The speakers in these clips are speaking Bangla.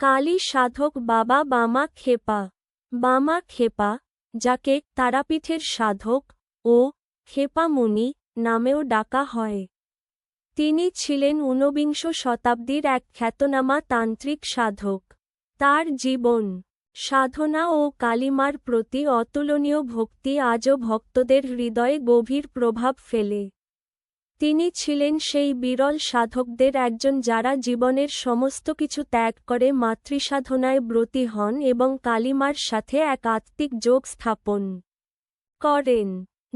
কালী সাধক বাবা বামা খেপা। বামা খেপা, যাকে তারাপীঠের সাধক ও খেপা মুনি নামেও ডাকা হয়, তিনি ছিলেন ঊনবিংশ শতাব্দীর এক খ্যাতনামা তান্ত্রিক সাধক। তার জীবন, সাধনা ও কালিমার প্রতি অতুলনীয় ভক্তি আজও ভক্তদের হৃদয়ে গভীর প্রভাব ফেলে। তিনি ছিলেন সেই বিরল সাধকদের একজন যারা জীবনের সমস্ত কিছু ত্যাগ করে মাতৃসাধনায় ব্রতী হন এবং কালিমার সাথে এক আত্মিক যোগ স্থাপন করেন।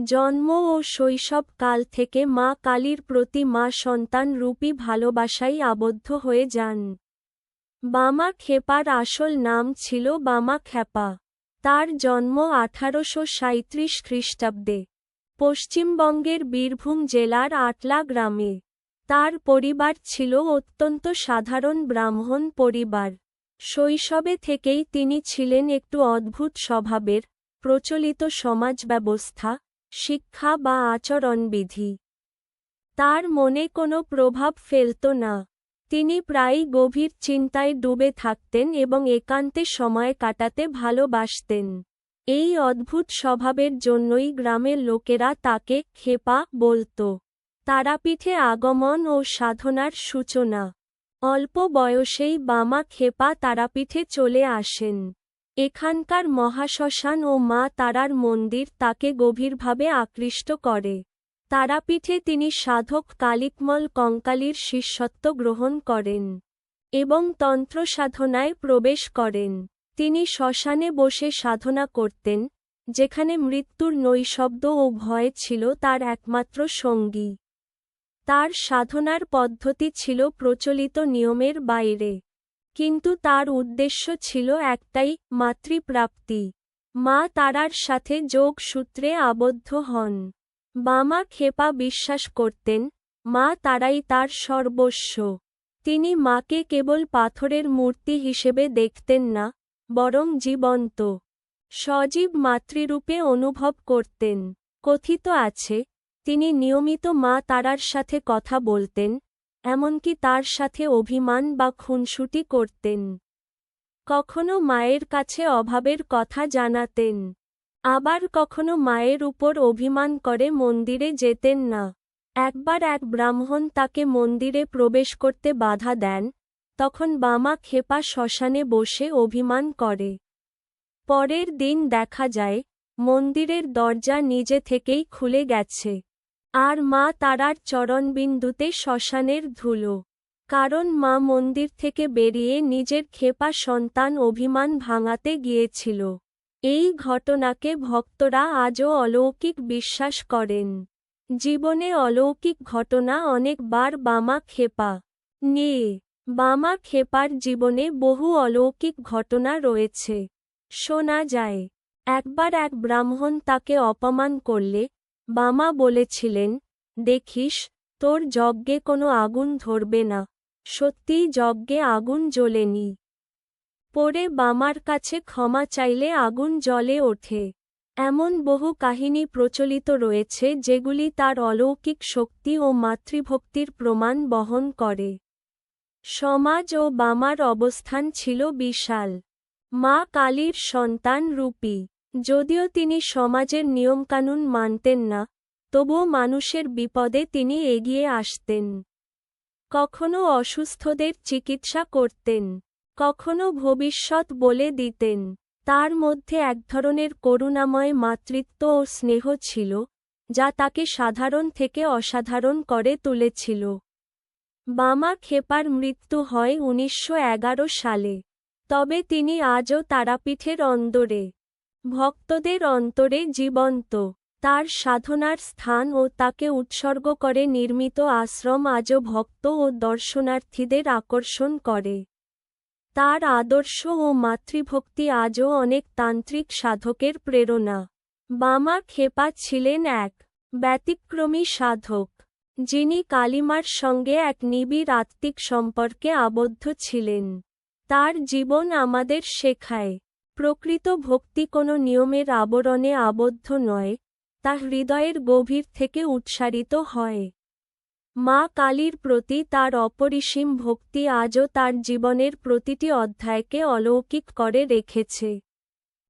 জন্ম ও শৈশব কাল থেকে মা কালীর প্রতি মা সন্তান রূপী ভালোবাসায় আবদ্ধ হয়ে যান। বামা খেপার আসল নাম ছিল বামা খেপা। তার জন্ম 1837 খ্রিস্টাব্দে পশ্চিমবঙ্গের বীরভূম জেলার আটলা গ্রামে। তার পরিবার ছিল অত্যন্ত সাধারণ ব্রাহ্মণ পরিবার। শৈশবে থেকেই তিনি ছিলেন একটু অদ্ভুত স্বভাবের। প্রচলিত সমাজ ব্যবস্থা, শিক্ষা বা আচরণবিধি তার মনে কোনো প্রভাব ফেলত না। তিনি প্রায়ই গভীর চিন্তায় ডুবে থাকতেন এবং একান্তে সময় কাটাতে ভালোবাসতেন। এই অদ্ভুত স্বভাবের জন্যই গ্রামের লোকেরা তাকে খেপা বলত। তারাপীঠে আগমন ও সাধনার সূচনা। অল্প বয়সেই বামা খেপা তারাপীঠে চলে আসেন। এখানকার মহাশ্মশান ও মা তারার মন্দির তাকে গভীরভাবে আকৃষ্ট করে। তারাপীঠে তিনি সাধক কালিকমল কঙ্কালীর শিষ্যত্ব গ্রহণ করেন এবং তন্ত্র সাধনায় প্রবেশ করেন। তিনি শ্মশানে বসে সাধনা করতেন, যেখানে মৃত্যুর নৈশব্দ ও ভয় ছিল তার একমাত্র সঙ্গী। তার সাধনার পদ্ধতি ছিল প্রচলিত নিয়মের বাইরে, কিন্তু তার উদ্দেশ্য ছিল একটাই, মাতৃপ্রাপ্তি। মা তারার সাথে যোগসূত্রে আবদ্ধ হন। বামা খেপা বিশ্বাস করতেন, মা তারাই তার সর্বস্ব। তিনি মাকে কেবল পাথরের মূর্তি হিসেবে দেখতেন না, বরং জীবন্ত, সজীব মাতৃরূপে অনুভব করতেন। কথিত আছে, তিনি নিয়মিত মা তারার সাথে কথা বলতেন, এমনকি তার সাথে অভিমান বা খুনসুটি করতেন। কখনো মায়ের কাছে অভাবের কথা জানাতেন, আবার কখনো মায়ের উপর অভিমান করে মন্দিরে যেতেন না। একবার এক ব্রাহ্মণ তাকে মন্দিরে প্রবেশ করতে বাধা দেন, তখন বামা খেপা শ্মশানে বসে অভিমান করে। পরের দিন দেখা যায়, মন্দিরের দরজা নিজে থেকেই খুলে গেছে, আর মা তারার চরণবিন্দুতে শ্মশানের ধুলো। কারণ মা মন্দির থেকে বেরিয়ে নিজের খেপা সন্তান অভিমান ভাঙাতে গিয়েছিল। এই ঘটনাকে ভক্তরা আজও অলৌকিক বিশ্বাস করেন। জীবনে অলৌকিক ঘটনা অনেকবার বামা খেপা নিয়ে। বামা খেপার জীবনে বহু অলৌকিক ঘটনা রয়েছে। শোনা যায়, একবার এক ব্রাহ্মণ তাকে অপমান করলে বামা বলেছিলেন, দেখিস, তোর যজ্ঞে কোনো আগুন ধরবে না। সত্যিই যজ্ঞে আগুন জ্বলেনি। পরে বামার কাছে ক্ষমা চাইলে আগুন জ্বলে ওঠে। এমন বহু কাহিনী প্রচলিত রয়েছে যেগুলি তার অলৌকিক শক্তি ও মাতৃভক্তির প্রমাণ বহন করে। সমাজ ও বামার অবস্থান ছিল বিশাল। মা কালীর সন্তান রূপী। যদিও তিনি সমাজের নিয়মকানুন মানতেন না, তবুও মানুষের বিপদে তিনি এগিয়ে আসতেন। কখনো অসুস্থদের চিকিৎসা করতেন, কখনো ভবিষ্যৎ বলে দিতেন। তার মধ্যে এক ধরনের করুণাময় মাতৃত্ব ও স্নেহ ছিল, যা তাকে সাধারণ থেকে অসাধারণ করে তুলেছিল। বামা খেপার মৃত্যু হয় 1911 সালে। তবে তিনি আজও তারাপীঠের অন্দরে, ভক্তদের অন্তরে জীবন্ত। তার সাধনার স্থান ও তাকে উৎসর্গ করে নির্মিত আশ্রম আজও ভক্ত ও দর্শনার্থীদের আকর্ষণ করে। তার আদর্শ ও মাতৃভক্তি আজও অনেক তান্ত্রিক সাধকের প্রেরণা। বামা খেপা ছিলেন এক ব্যতিক্রমী সাধক, যিনি কালিমার সঙ্গে এক নিবিড় আত্মিক সম্পর্কে আবদ্ধ ছিলেন। তার জীবন আমাদের শেখায়, প্রকৃত ভক্তি কোনো নিয়মের আবরণে আবদ্ধ নয়, তা হৃদয়ের গভীর থেকে উৎসারিত হয়। মা কালীর প্রতি তার অপরিসীম ভক্তি আজও তার জীবনের প্রতিটি অধ্যায়কে অলৌকিক করে রেখেছে।